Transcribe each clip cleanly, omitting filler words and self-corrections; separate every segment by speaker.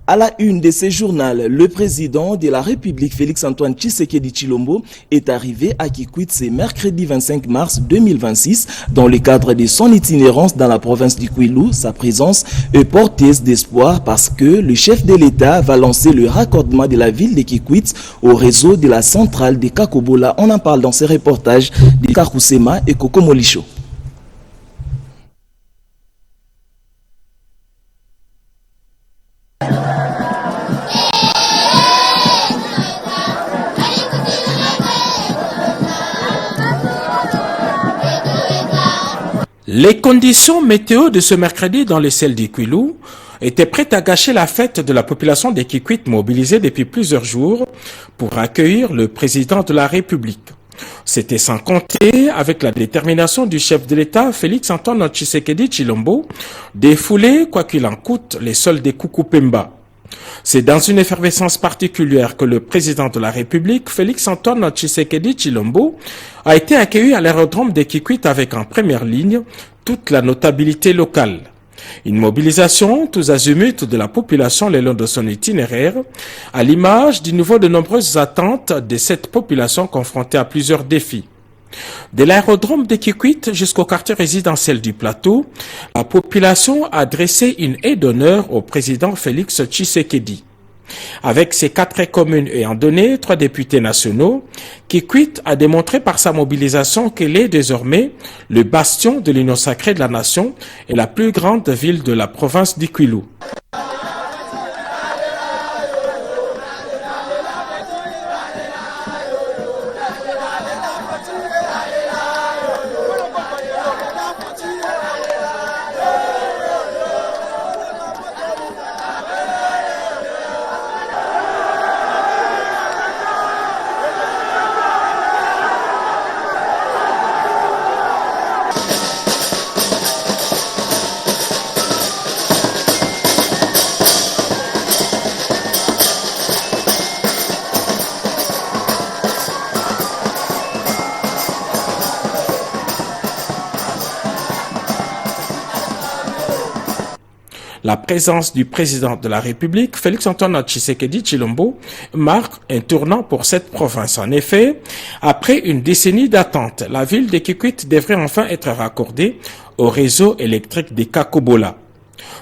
Speaker 1: À la une de ce journal, le président de la République Félix-Antoine Tshisekedi Tshilombo est arrivé à Kikwit ce mercredi 25 mars 2026. Dans le cadre de son itinérance dans la province du Kwilu, sa présence est porteuse d'espoir parce que le chef de l'État va lancer le raccordement de la ville de Kikwit au réseau de la centrale de Kakobola. On en parle dans ce reportage de Kakusema et Kokomolisho.
Speaker 2: Les conditions météo de ce mercredi dans les ciels du Kwilu étaient prêtes à gâcher la fête de la population des Kikwit mobilisée depuis plusieurs jours pour accueillir le président de la République. C'était sans compter avec la détermination du chef de l'État Félix-Antoine Tshisekedi Tshilombo défouler, quoi qu'il en coûte, les sols des Kukupemba. C'est dans une effervescence particulière que le président de la République, Félix-Antoine Tshisekedi Tshilombo, a été accueilli à l'aérodrome de Kikwit avec en première ligne toute la notabilité locale. Une mobilisation tous azimuts de la population le long de son itinéraire, à l'image du niveau de nombreuses attentes de cette population confrontée à plusieurs défis. De l'aérodrome de Kikwit jusqu'au quartier résidentiel du plateau, la population a dressé une haie d'honneur au président Félix Tshisekedi. Avec ses 4 communes ayant donné 3 députés nationaux, Kikwit a démontré par sa mobilisation qu'elle est désormais le bastion de l'union sacrée de la nation et la plus grande ville de la province du Kwilu. La présence du président de la République, Félix-Antoine Tshisekedi Tshilombo, marque un tournant pour cette province. En effet, après une décennie d'attente, la ville de Kikwit devrait enfin être raccordée au réseau électrique des Kakobola.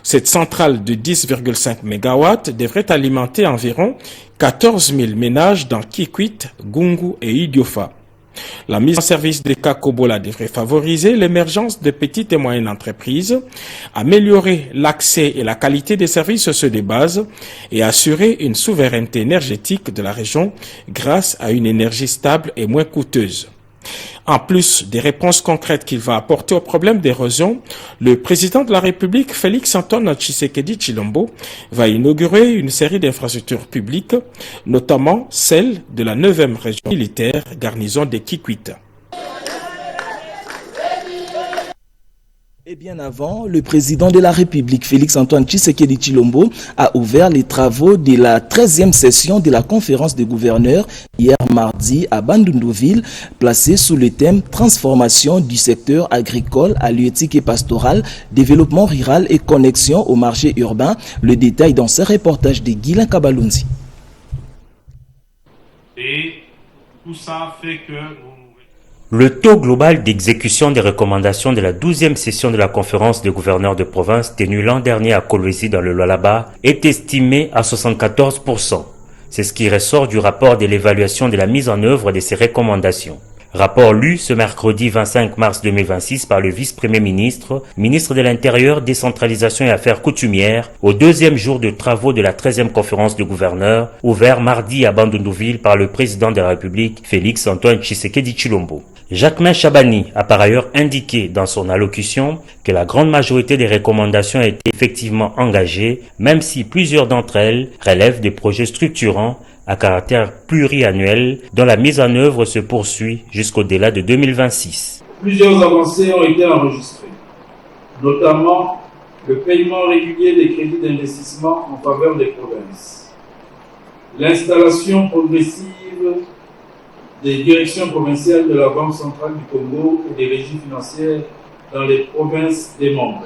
Speaker 2: Cette centrale de 10,5 MW devrait alimenter environ 14 000 ménages dans Kikwit, Gungu et Idiofa. La mise en service des Kakobola devrait favoriser l'émergence de petites et moyennes entreprises, améliorer l'accès et la qualité des services sociaux de base et assurer une souveraineté énergétique de la région grâce à une énergie stable et moins coûteuse. En plus des réponses concrètes qu'il va apporter au problème d'érosion, le président de la République, Félix-Antoine Tshisekedi Tshilombo, va inaugurer une série d'infrastructures publiques, notamment celle de la 9e région militaire garnison de Kikwit.
Speaker 1: Et bien avant, le président de la République, Félix-Antoine Tshisekedi Tshilombo, a ouvert les travaux de la 13e session de la conférence des gouverneurs hier mardi à Bandundouville, placée sous le thème « Transformation du secteur agricole, halieutique et pastoral, développement rural et connexion au marché urbain ». Le détail dans ce reportage de Guilain Kabalunzi.
Speaker 3: Et tout ça fait que...
Speaker 4: Le taux global d'exécution des recommandations de la 12e session de la conférence des gouverneurs de province tenue l'an dernier à Kolwezi dans le Lualaba est estimé à 74%. C'est ce qui ressort du rapport de l'évaluation de la mise en œuvre de ces recommandations. Rapport lu ce mercredi 25 mars 2026 par le vice-premier ministre, ministre de l'Intérieur, décentralisation et affaires coutumières, au 2e jour de travaux de la 13e conférence de gouverneurs, ouvert mardi à Bandundouville par le président de la République, Félix-Antoine Tshisekedi Tshilombo. Jacquemain Chabani a par ailleurs indiqué dans son allocution que la grande majorité des recommandations a été effectivement engagée, même si plusieurs d'entre elles relèvent des projets structurants à caractère pluriannuel dont la mise en œuvre se poursuit jusqu'au-delà de 2026.
Speaker 3: Plusieurs avancées ont été enregistrées, notamment le paiement régulier des crédits d'investissement en faveur des provinces, l'installation progressive des directions provinciales de la Banque centrale du Congo et des régies financières dans les provinces des membres,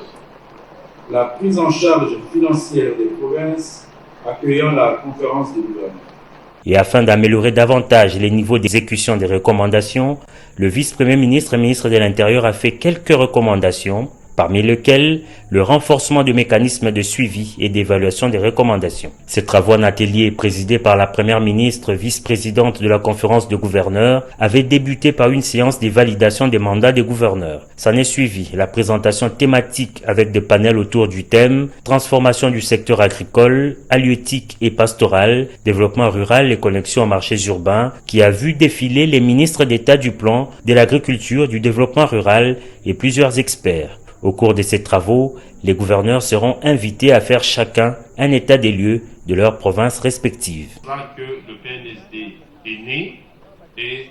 Speaker 3: la prise en charge financière des provinces accueillant la conférence des gouverneurs.
Speaker 4: Et afin d'améliorer davantage les niveaux d'exécution des recommandations, le vice-premier ministre et ministre de l'Intérieur a fait quelques recommandations, parmi lesquelles le renforcement du mécanisme de suivi et d'évaluation des recommandations. Ces travaux en atelier présidés par la première ministre, vice-présidente de la conférence de gouverneurs, avaient débuté par une séance de validation des mandats des gouverneurs. S'en est suivi la présentation thématique avec des panels autour du thème « Transformation du secteur agricole, halieutique et pastoral, développement rural et connexion aux marchés urbains » qui a vu défiler les ministres d'État du plan, de l'agriculture, du développement rural et plusieurs experts. Au cours de ces travaux, les gouverneurs seront invités à faire chacun un état des lieux de leurs provinces respectives.
Speaker 5: Que le PNSD est né et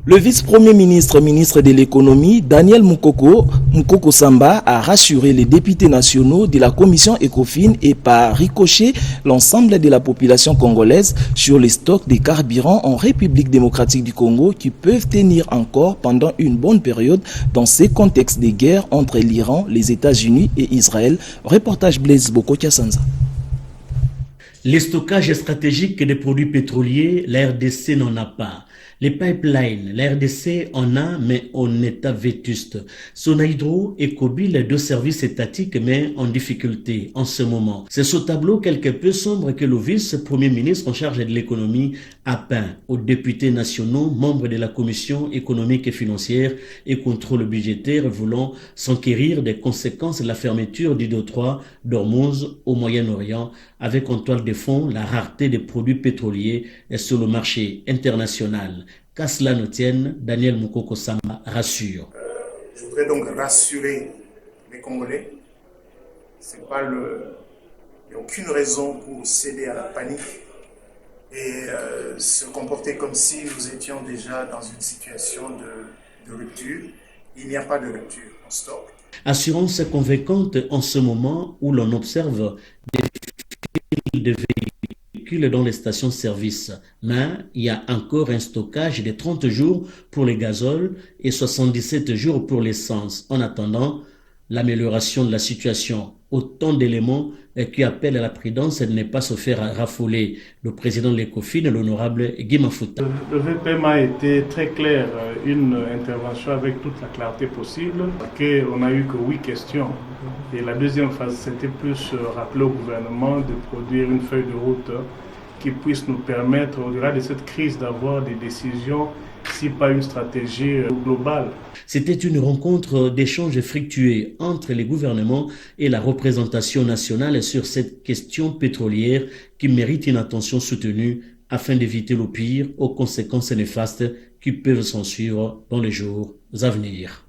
Speaker 1: le vice-premier ministre, ministre de l'économie, Daniel Mukoko Samba, a rassuré les députés nationaux de la commission ECOFIN et par ricochet l'ensemble de la population congolaise sur les stocks de carburant en République démocratique du Congo qui peuvent tenir encore pendant une bonne période dans ces contextes de guerre entre l'Iran, les États-Unis et Israël. Reportage Blaise Boko-Kassanza.
Speaker 6: Les stockages stratégiques des produits pétroliers, la RDC n'en a pas. Les pipelines, la RDC en a, mais en état vétuste. Sonahydro et Kobi, les deux services étatiques, mais en difficulté en ce moment. C'est ce tableau quelque peu sombre que le vice-premier ministre en charge de l'économie a peint aux députés nationaux, membres de la commission économique et financière et contrôle budgétaire, voulant s'enquérir des conséquences de la fermeture du détroit d'Ormuz au Moyen-Orient, avec en toile de fond la rareté des produits pétroliers sur le marché international. Qu'à cela ne tienne, Daniel Mukoko Samba rassure.
Speaker 7: Je voudrais donc rassurer les Congolais. Il n'y a aucune raison pour céder à la panique et se comporter comme si nous étions déjà dans une situation de rupture. Il n'y a pas de rupture en stock.
Speaker 6: Assurance convaincante en ce moment où l'on observe des files de véhicules dans les stations-service. Mais il y a encore un stockage de 30 jours pour les gazoles et 77 jours pour l'essence. En attendant l'amélioration de la situation, autant d'éléments qui appellent à la prudence et de ne pas se faire raffoler. Le président de l'ECOFIN, l'honorable Guy Mafuta.
Speaker 8: Le VPM a été très clair, une intervention avec toute la clarté possible, qu'on n'a eu que 8 questions. Et la deuxième phase, c'était plus rappeler au gouvernement de produire une feuille de route qui puisse nous permettre, au-delà de cette crise, d'avoir des décisions, si pas une stratégie globale.
Speaker 6: C'était une rencontre d'échanges fructueux entre les gouvernements et la représentation nationale sur cette question pétrolière qui mérite une attention soutenue afin d'éviter le pire aux conséquences néfastes qui peuvent s'en suivre dans les jours à venir.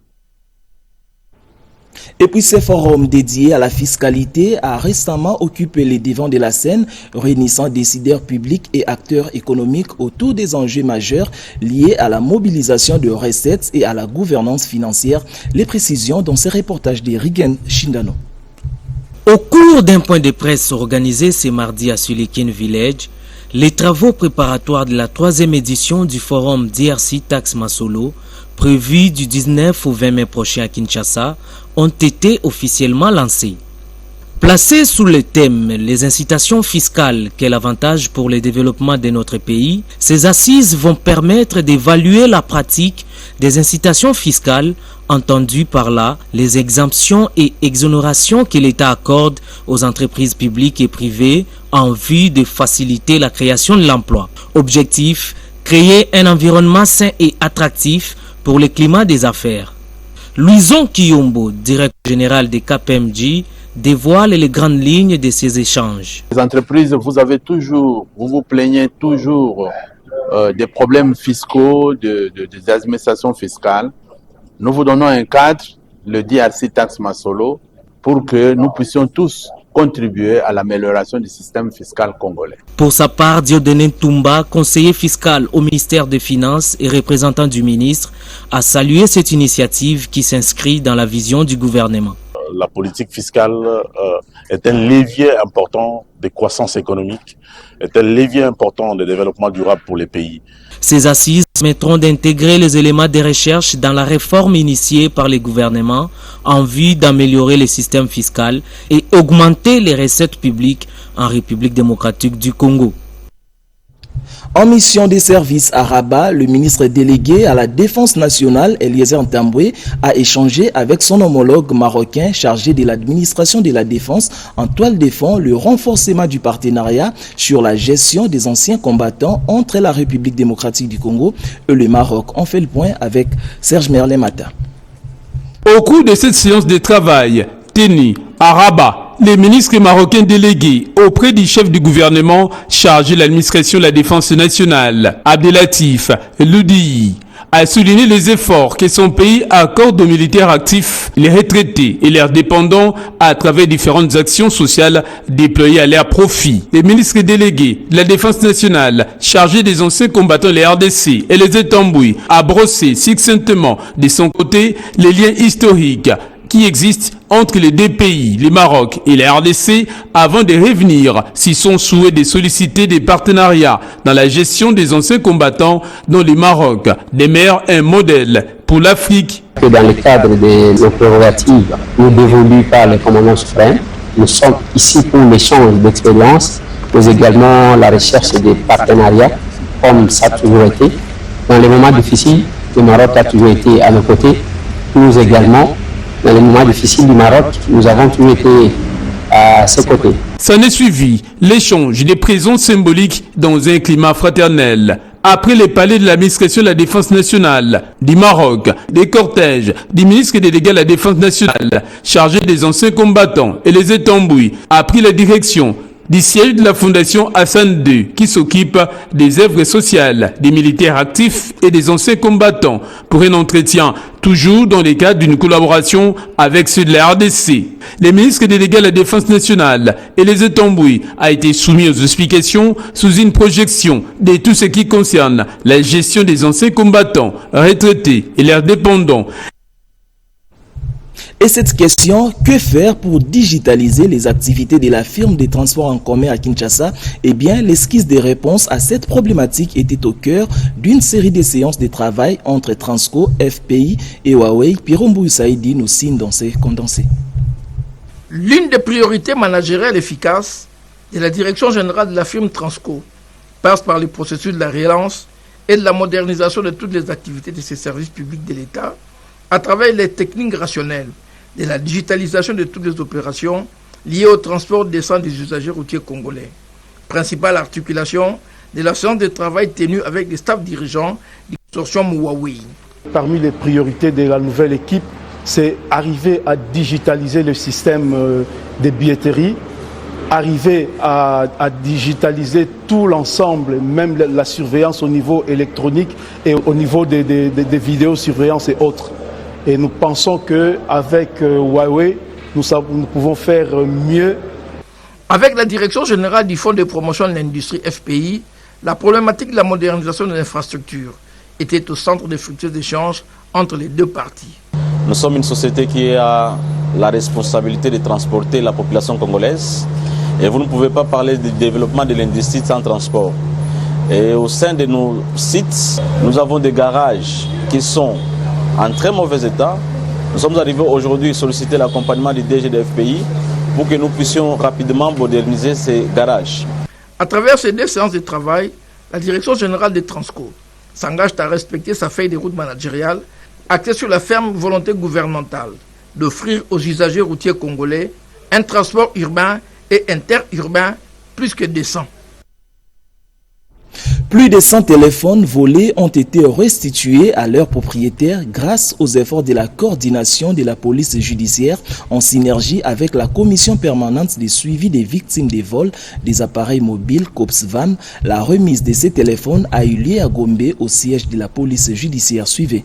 Speaker 1: Et puis ce forum dédié à la fiscalité a récemment occupé les devants de la scène, réunissant décideurs publics et acteurs économiques autour des enjeux majeurs liés à la mobilisation de recettes et à la gouvernance financière. Les précisions dans ce reportage de Rigen Shindano.
Speaker 9: Au cours d'un point de presse organisé ce mardi à Sulikin Village, les travaux préparatoires de la 3e édition du forum DRC Tax Masolo, prévu du 19 au 20 mai prochain à Kinshasa, ont été officiellement lancés. Placés sous le thème « Les incitations fiscales, quel avantage pour le développement de notre pays », ces assises vont permettre d'évaluer la pratique des incitations fiscales, entendues par là les exemptions et exonérations que l'État accorde aux entreprises publiques et privées en vue de faciliter la création de l'emploi. Objectif, créer un environnement sain et attractif pour le climat des affaires. Louison Kiyombo, directeur général de KPMG, dévoile les grandes lignes de ces échanges.
Speaker 10: Les entreprises, vous vous plaignez toujours des problèmes fiscaux, des administrations fiscales. Nous vous donnons un cadre, le DRC Tax Masolo, pour que nous puissions tous contribuer à l'amélioration du système fiscal congolais.
Speaker 9: Pour sa part, Dieudonné Toumba, conseiller fiscal au ministère des Finances et représentant du ministre, a salué cette initiative qui s'inscrit dans la vision du gouvernement.
Speaker 11: La politique fiscale est un levier important de croissance économique, est un levier important de développement durable pour les pays.
Speaker 9: Ces assises permettront d'intégrer les éléments de recherche dans la réforme initiée par les gouvernements en vue d'améliorer le système fiscal et augmenter les recettes publiques en République démocratique du Congo.
Speaker 1: En mission des services à Rabat, le ministre délégué à la Défense nationale, Eliezer Ntambwe, a échangé avec son homologue marocain chargé de l'administration de la défense en toile de fond le renforcement du partenariat sur la gestion des anciens combattants entre la République démocratique du Congo et le Maroc. On fait le point avec Serge Merlet-Mata.
Speaker 12: Au cours de cette séance de travail tenue à Rabat, les ministres marocains délégués auprès du chef du gouvernement chargé de l'administration de la défense nationale, Abdelatif Loudi, a souligné les efforts que son pays accorde aux militaires actifs, les retraités et leurs dépendants à travers différentes actions sociales déployées à leur profit. Les ministres délégués de la défense nationale chargés des anciens combattants les RDC et les Ntambwe a brossé succinctement de son côté les liens historiques qui existe entre les deux pays, le Maroc et la RDC, avant de revenir sur son souhait de solliciter des partenariats dans la gestion des anciens combattants dont le Maroc demeure un modèle pour l'Afrique.
Speaker 13: Dans le cadre de nos prérogatives, nous dévolues par le commandant suprême, nous sommes ici pour l'échange d'expériences, mais également la recherche des partenariats, comme ça a toujours été. Dans les moments difficiles, le Maroc a toujours été à nos côtés, nous également. Dans les moments difficiles du Maroc, nous avons toujours été à ses côtés.
Speaker 12: S'en est suivi l'échange des présents symboliques dans un climat fraternel. Après les palais de l'administration de la défense nationale du Maroc, des cortèges du ministre délégué à la défense nationale chargé des anciens combattants et les Ntambwe a pris la direction du siège de la Fondation Hassan II qui s'occupe des œuvres sociales des militaires actifs et des anciens combattants pour un entretien toujours dans le cadre d'une collaboration avec ceux de la RDC. Les ministres délégués à la défense nationale et les Ntambwe a été soumis aux explications sous une projection de tout ce qui concerne la gestion des anciens combattants, retraités et leurs dépendants.
Speaker 1: Et cette question, que faire pour digitaliser les activités de la firme des transports en commun à Kinshasa? Eh bien, l'esquisse des réponses à cette problématique était au cœur d'une série de séances de travail entre Transco, FPI et Huawei. Pirombo Saïdi nous signe dans ses condensés.
Speaker 14: L'une des priorités managériales efficaces de la direction générale de la firme Transco passe par le processus de la relance et de la modernisation de toutes les activités de ces services publics de l'État à travers les techniques rationnelles de la digitalisation de toutes les opérations liées au transport décent des usagers routiers congolais. Principale articulation de la séance de travail tenue avec les staffs dirigeants du consortium Huawei.
Speaker 15: Parmi les priorités de la nouvelle équipe, c'est arriver à digitaliser le système des billetteries, arriver à digitaliser tout l'ensemble, même la surveillance au niveau électronique et au niveau des vidéosurveillances et autres. Et nous pensons qu'avec Huawei, nous pouvons faire mieux.
Speaker 14: Avec la direction générale du Fonds de promotion de l'industrie FPI, la problématique de la modernisation de l'infrastructure était au centre des fructueux échanges entre les deux parties.
Speaker 16: Nous sommes une société qui a la responsabilité de transporter la population congolaise et vous ne pouvez pas parler du développement de l'industrie sans transport. Et au sein de nos sites, nous avons des garages qui sont en très mauvais état. Nous sommes arrivés aujourd'hui à solliciter l'accompagnement du DG de FPI pour que nous puissions rapidement moderniser ces garages.
Speaker 14: À travers ces deux séances de travail, la direction générale des Transco s'engage à respecter sa feuille de route managériale axée sur la ferme volonté gouvernementale d'offrir aux usagers routiers congolais un transport urbain et interurbain plus que décent.
Speaker 1: Plus de 100 téléphones volés ont été restitués à leurs propriétaires grâce aux efforts de la coordination de la police judiciaire en synergie avec la commission permanente de suivi des victimes des vols des appareils mobiles COPSVAM. La remise de ces téléphones a eu lieu à Gombe au siège de la police judiciaire. Suivez.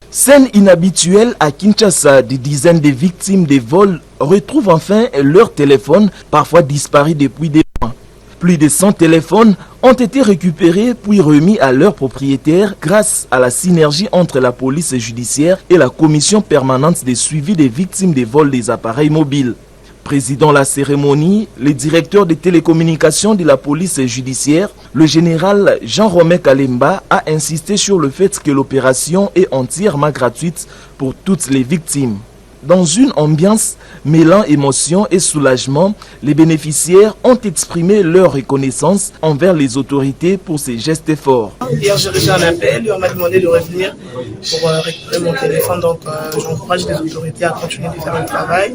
Speaker 1: Scène inhabituelle à Kinshasa, des dizaines de victimes des vols retrouvent enfin leurs téléphones, parfois disparus depuis des mois. Plus de 100 téléphones ont été récupérés puis remis à leurs propriétaires grâce à la synergie entre la police judiciaire et la commission permanente de suivi des victimes des vols des appareils mobiles. Présidant la cérémonie, le directeur des télécommunications de la police judiciaire, le général Jean-Romain Kalemba, a insisté sur le fait que l'opération est entièrement gratuite pour toutes les victimes. Dans une ambiance mêlant émotion et soulagement, les bénéficiaires ont exprimé leur reconnaissance envers les autorités pour ces gestes forts.
Speaker 17: Hier, j'ai reçu un appel et on m'a demandé de revenir pour récupérer mon téléphone. Donc, j'encourage les autorités à continuer de faire le travail.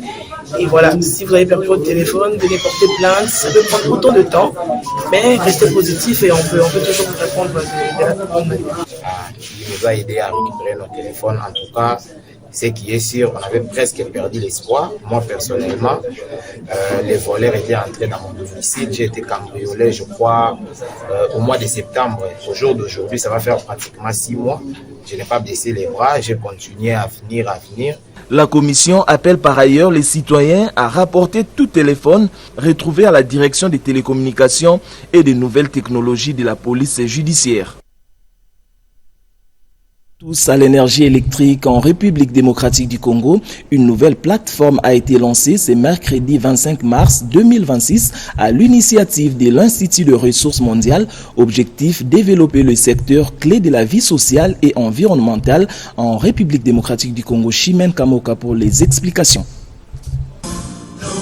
Speaker 17: Et voilà, si vous avez perdu votre téléphone, venez porter plainte. Ça peut prendre autant de temps, mais restez positif et on peut toujours vous répondre de la bonne manière.
Speaker 18: Il nous a aidé à récupérer nos téléphones. En tout cas, ce qui est sûr, on avait presque perdu l'espoir. Moi, personnellement, les voleurs étaient entrés dans mon domicile. J'ai été cambriolé, je crois, au mois de septembre. Au jour d'aujourd'hui, ça va faire pratiquement 6 mois. Je n'ai pas baissé les bras, j'ai continué à venir.
Speaker 1: La commission appelle par ailleurs les citoyens à rapporter tout téléphone retrouvé à la direction des télécommunications et des nouvelles technologies de la police judiciaire. Tous à l'énergie électrique en République démocratique du Congo, une nouvelle plateforme a été lancée ce mercredi 25 mars 2026 à l'initiative de l'Institut de ressources mondiales. Objectif, développer le secteur clé de la vie sociale et environnementale en République démocratique du Congo. Chimène Kamoka pour les explications.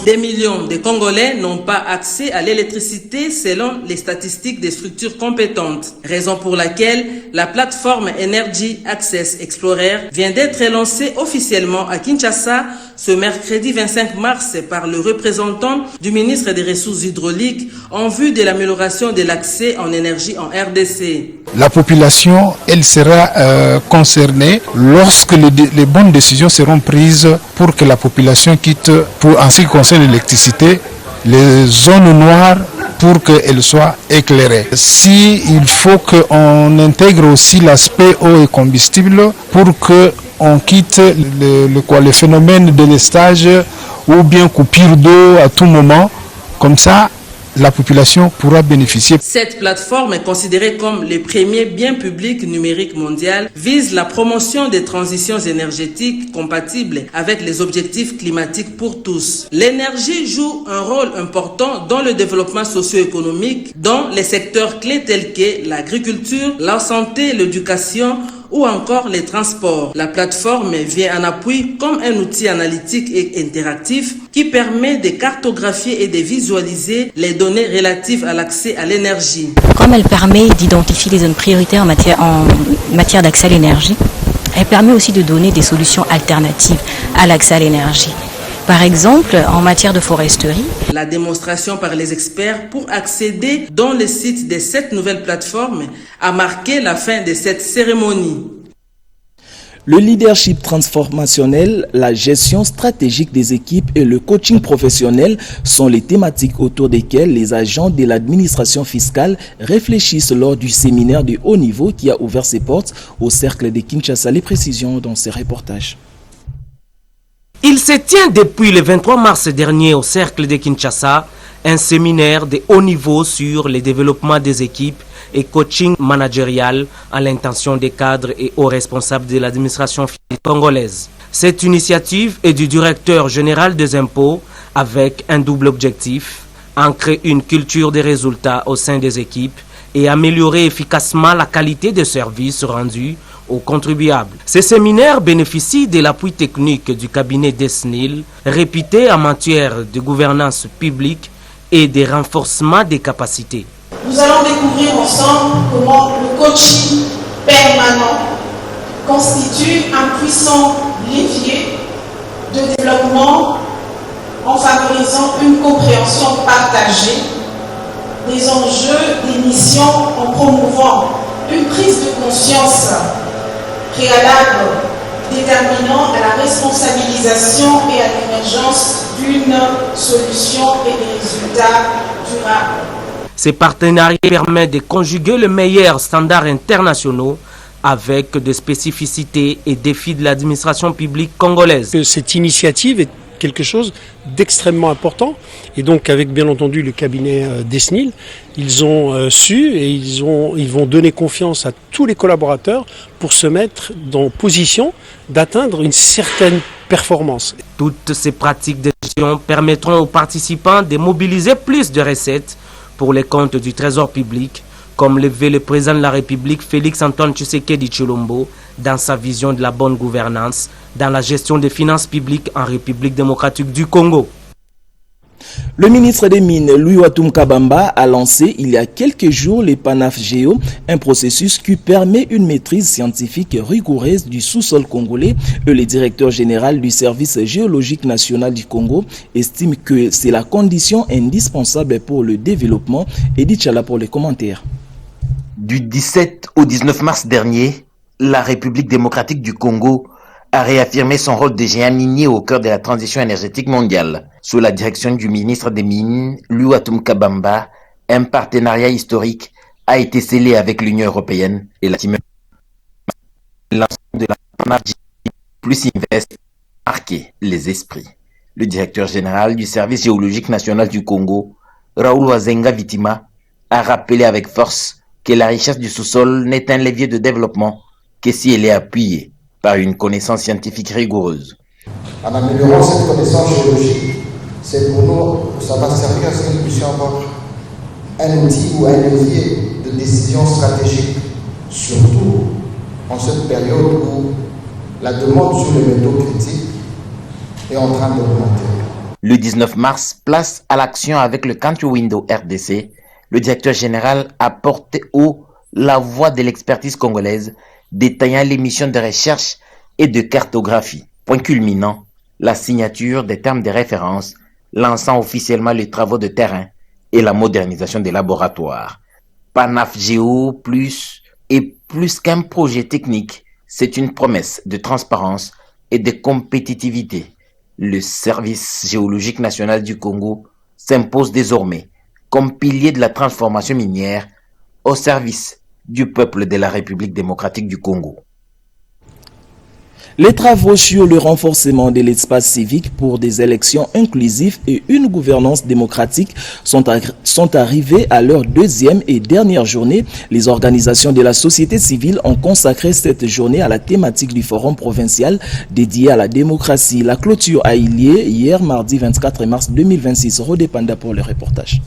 Speaker 19: Des millions de Congolais n'ont pas accès à l'électricité selon les statistiques des structures compétentes. Raison pour laquelle la plateforme Energy Access Explorer vient d'être lancée officiellement à Kinshasa ce mercredi 25 mars par le représentant du ministre des Ressources hydrauliques en vue de l'amélioration de l'accès en énergie en RDC.
Speaker 20: La population, elle sera concernée lorsque les bonnes décisions seront prises pour que la population quitte, en ce qui concerne l'électricité, les zones noires pour qu'elles soient éclairées. Il faut qu'on intègre aussi l'aspect eau et combustible pour qu'on quitte le phénomène de lestage ou bien coupure d'eau à tout moment. Comme ça, la population pourra bénéficier.
Speaker 19: Cette plateforme est considérée comme le premier bien public numérique mondial, vise la promotion des transitions énergétiques compatibles avec les objectifs climatiques pour tous. L'énergie joue un rôle important dans le développement socio-économique dans les secteurs clés tels que l'agriculture, la santé, l'éducation ou encore les transports. La plateforme vient en appui comme un outil analytique et interactif qui permet de cartographier et de visualiser les données relatives à l'accès à l'énergie.
Speaker 21: Comme elle permet d'identifier les zones prioritaires en matière d'accès à l'énergie, elle permet aussi de donner des solutions alternatives à l'accès à l'énergie. Par exemple, en matière de foresterie.
Speaker 19: La démonstration par les experts pour accéder dans le site de cette nouvelle plateforme a marqué la fin de cette cérémonie.
Speaker 1: Le leadership transformationnel, la gestion stratégique des équipes et le coaching professionnel sont les thématiques autour desquelles les agents de l'administration fiscale réfléchissent lors du séminaire de haut niveau qui a ouvert ses portes au cercle de Kinshasa. Les précisions dans ces reportages.
Speaker 9: Il se tient depuis le 23 mars dernier au cercle de Kinshasa un séminaire de haut niveau sur le développement des équipes et coaching managérial à l'intention des cadres et hauts responsables de l'administration congolaise. Cette initiative est du directeur général des impôts avec un double objectif, ancrer une culture des résultats au sein des équipes et améliorer efficacement la qualité des services rendus aux contribuables. Ce séminaire bénéficie de l'appui technique du cabinet DESNIL, réputé en matière de gouvernance publique et de renforcement des capacités.
Speaker 22: Nous allons découvrir ensemble comment le coaching permanent constitue un puissant levier de développement en favorisant une compréhension partagée des enjeux des missions, en promouvant une prise de conscience préalable déterminant à la responsabilisation et à l'émergence d'une solution et des résultats durables.
Speaker 9: Ces partenariats permettent de conjuguer les meilleurs standards internationaux avec des spécificités et défis de l'administration publique congolaise.
Speaker 23: Cette initiative est quelque chose d'extrêmement important et donc avec bien entendu le cabinet DESNIL, ils ont su et ils vont donner confiance à tous les collaborateurs pour se mettre dans position d'atteindre une certaine performance.
Speaker 9: Toutes ces pratiques de gestion permettront aux participants de mobiliser plus de recettes pour les comptes du Trésor public, comme le veut le président de la République Félix Antoine Tshisekedi Tshilombo dans sa vision de la bonne gouvernance dans la gestion des finances publiques en République démocratique du Congo.
Speaker 1: Le ministre des Mines, Louis Watum Kabamba, a lancé il y a quelques jours les PANAF-GEO, un processus qui permet une maîtrise scientifique rigoureuse du sous-sol congolais. Le directeur général du service géologique national du Congo estime que c'est la condition indispensable pour le développement. Edith Chala pour les commentaires.
Speaker 2: Du 17 au 19 mars dernier, la République démocratique du Congo a réaffirmé son rôle de géant minier au cœur de la transition énergétique mondiale. Sous la direction du ministre des Mines, Louis Watum Kabamba, un partenariat historique a été scellé avec l'Union européenne et la team. L'ensemble de la PANAF plus Invest a marqué les esprits. Le directeur général du service géologique national du Congo, Raoul Wazenga Vitima, a rappelé avec force que la richesse du sous-sol n'est un levier de développement que si elle est appuyée par une connaissance scientifique rigoureuse.
Speaker 3: En améliorant cette connaissance géologique, c'est pour nous, ça va servir à ce que nous puissions avoir un outil ou un levier de décision stratégique, surtout en cette période où la demande sur les métaux critiques est en train d'augmenter.
Speaker 2: Le 19 mars, place à l'action avec le Country Window RDC. Le directeur général a porté haut la voix de l'expertise congolaise, détaillant les missions de recherche et de cartographie. Point culminant, la signature des termes de référence, lançant officiellement les travaux de terrain et la modernisation des laboratoires. PANAF-GEO plus est plus qu'un projet technique, c'est une promesse de transparence et de compétitivité. Le service géologique national du Congo s'impose désormais comme pilier de la transformation minière au service du peuple de la République démocratique du Congo.
Speaker 1: Les travaux sur le renforcement de l'espace civique pour des élections inclusives et une gouvernance démocratique sont arrivés à leur deuxième et dernière journée. Les organisations de la société civile ont consacré cette journée à la thématique du forum provincial dédié à la démocratie. La clôture a eu lieu hier mardi 24 mars 2026. Rodépanda pour le reportage.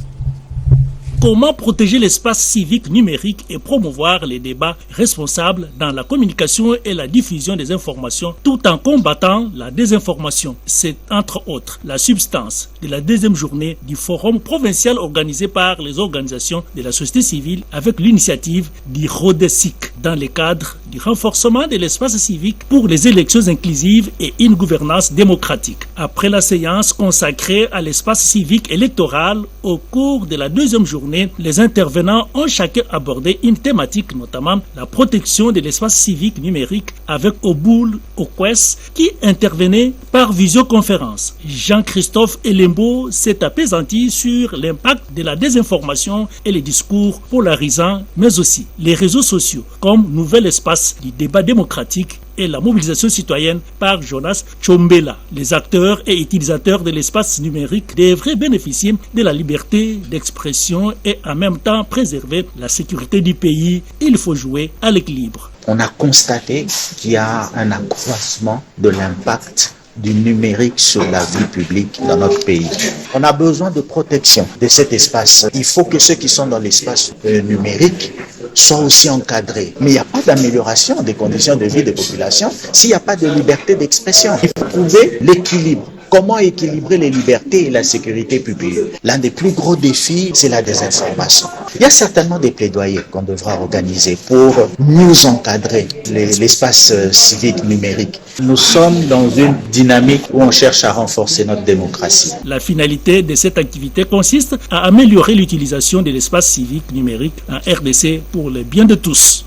Speaker 4: Comment protéger l'espace civique numérique et promouvoir les débats responsables dans la communication et la diffusion des informations tout en combattant la désinformation? C'est entre autres la substance de la deuxième journée du forum provincial organisé par les organisations de la société civile avec l'initiative du RODESIC dans le cadre du renforcement de l'espace civique pour les élections inclusives et une gouvernance démocratique. Après la séance consacrée à l'espace civique électoral au cours de la deuxième journée, les intervenants ont chacun abordé une thématique, notamment la protection de l'espace civique numérique avec Oboul Okwes qui intervenait par visioconférence. Jean-Christophe Elembo s'est apaisanti sur l'impact de la désinformation et les discours polarisants, mais aussi les réseaux sociaux comme nouvel espace du débat démocratique et la mobilisation citoyenne par Jonas Chombela. Les acteurs et utilisateurs de l'espace numérique devraient bénéficier de la liberté d'expression et en même temps préserver la sécurité du pays. Il faut jouer à l'équilibre.
Speaker 24: On a constaté qu'il y a un accroissement de l'impact du numérique sur la vie publique dans notre pays. On a besoin de protection de cet espace. Il faut que ceux qui sont dans l'espace numérique soient aussi encadrés. Mais il n'y a pas d'amélioration des conditions de vie des populations s'il n'y a pas de liberté d'expression. Il faut trouver l'équilibre. Comment équilibrer les libertés et la sécurité publique? L'un des plus gros défis, c'est la désinformation. Il y a certainement des plaidoyers qu'on devra organiser pour mieux encadrer l'espace civique numérique. Nous sommes dans une dynamique où on cherche à renforcer notre démocratie.
Speaker 4: La finalité de cette activité consiste à améliorer l'utilisation de l'espace civique numérique en RDC pour le bien de tous.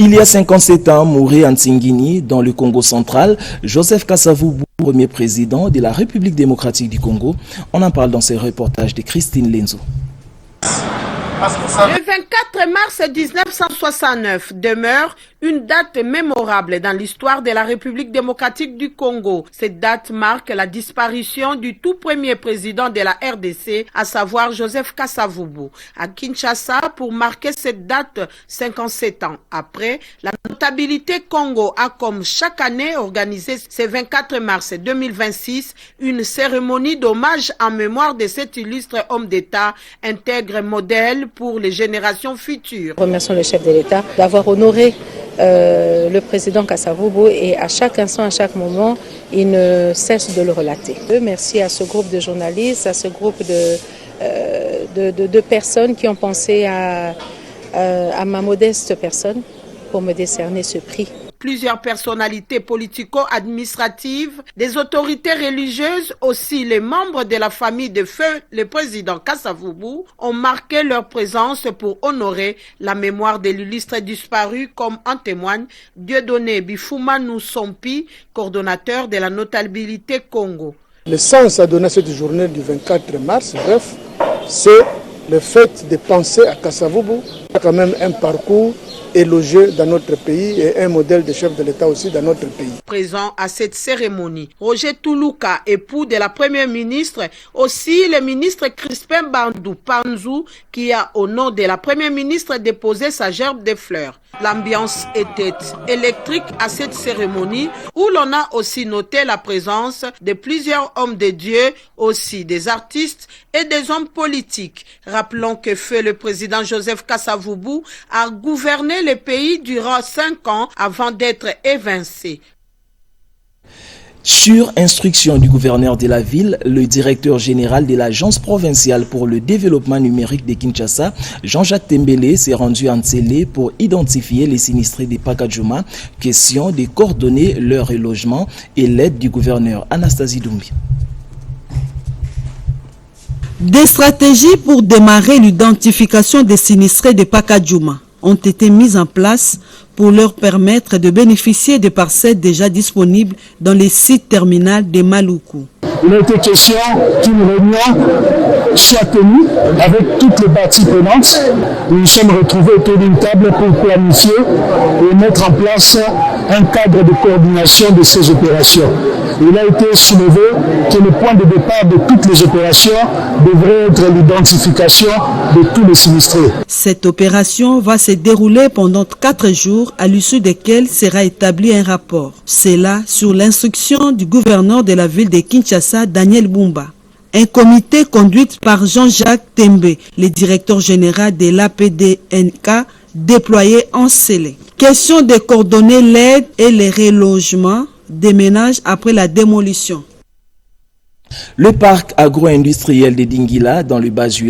Speaker 1: Il y a 57 ans, mourait en Tsingini, dans le Congo central, Joseph Kasavubu, premier président de la République démocratique du Congo. On en parle dans ce reportage de Christine Lenzo.
Speaker 25: Le 24 mars 1969 demeure une date mémorable dans l'histoire de la République démocratique du Congo. Cette date marque la disparition du tout premier président de la RDC, à savoir Joseph Kasavubu. À Kinshasa, pour marquer cette date 57 ans après, la notabilité Congo a comme chaque année organisé ce 24 mars 2026 une cérémonie d'hommage en mémoire de cet illustre homme d'État, intègre modèle pour les générations futures.
Speaker 26: Remercions le chef de l'État d'avoir honoré
Speaker 5: le président Kasavubu, et à chaque instant, à chaque moment, il ne cesse de le relater. Merci à ce groupe de journalistes, à ce groupe de personnes qui ont pensé à ma modeste personne pour me décerner ce prix.
Speaker 25: Plusieurs personnalités politico-administratives, des autorités religieuses, aussi les membres de la famille de feu, le président Kasavubu, ont marqué leur présence pour honorer la mémoire de l'illustre disparu, comme en témoigne Dieudonné Bifumanu Sompi, coordonnateur de la notabilité Congo.
Speaker 6: Le sens à donner à cette journée du 24 mars, bref, c'est le fait de penser à Kasavubu. Il y a quand même un parcours élogieux dans notre pays et un modèle de chef de l'État aussi dans notre pays.
Speaker 25: Présent à cette cérémonie, Roger Toulouka, époux de la première ministre, aussi le ministre Crispin Bandou Panzou, qui a au nom de la première ministre déposé sa gerbe de fleurs. L'ambiance était électrique à cette cérémonie où l'on a aussi noté la présence de plusieurs hommes de Dieu, aussi des artistes et des hommes politiques. Rappelons que feu le président Joseph Kasavubu a gouverné le pays durant 5 ans avant d'être évincé.
Speaker 1: Sur instruction du gouverneur de la ville, le directeur général de l'Agence provinciale pour le développement numérique de Kinshasa, Jean-Jacques Tembele, s'est rendu en Tsélé pour identifier les sinistrés de Pakadjouma, question de coordonner leur relogement et l'aide du gouverneur. Anastasie Doumbia.
Speaker 7: Des stratégies pour démarrer l'identification des sinistrés de Pakadjouma ont été mises en place pour leur permettre de bénéficier des parcelles déjà disponibles dans les sites terminaux de Maluku.
Speaker 8: Il a été question qu'une réunion soit tenue avec toutes les parties prenantes. Nous nous sommes retrouvés autour d'une table pour planifier et mettre en place un cadre de coordination de ces opérations. Il a été soulevé que le point de départ de toutes les opérations devrait être l'identification de tous les sinistrés.
Speaker 7: Cette opération va se dérouler pendant 4 jours, à l'issue desquels sera établi un rapport. C'est là sur l'instruction du gouverneur de la ville de Kinshasa, Daniel Bumba. Un comité conduit par Jean-Jacques Tembe, le directeur général de l'APDNK, déployé en Sélé. Question de coordonner l'aide et les relogements des ménages après la démolition.
Speaker 1: Le parc agro-industriel de Dingila, dans le Bas-Juillet,